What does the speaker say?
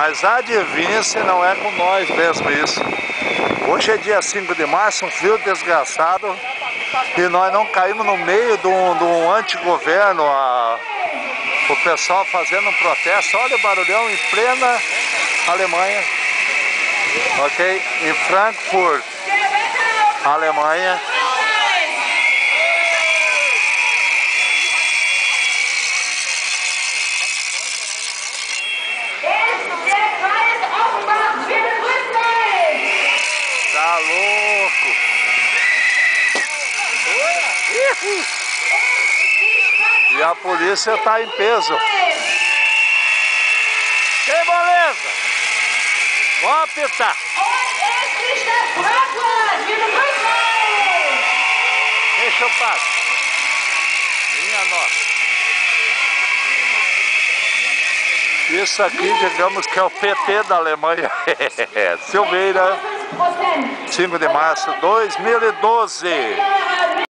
Mas adivinha se não é com nós mesmo isso. Hoje é dia 5 de março, um frio desgraçado, e nós não caímos no meio de um antigoverno, o pessoal fazendo um protesto. Olha o barulhão em plena Alemanha, ok? Em Frankfurt, Alemanha. Tá louco! E a polícia tá em peso. Tem moleza? Vamos apitar. Deixa eu passar. Minha nossa. Isso aqui, digamos que é o PT da Alemanha. Silveira, 5 de março de 2012.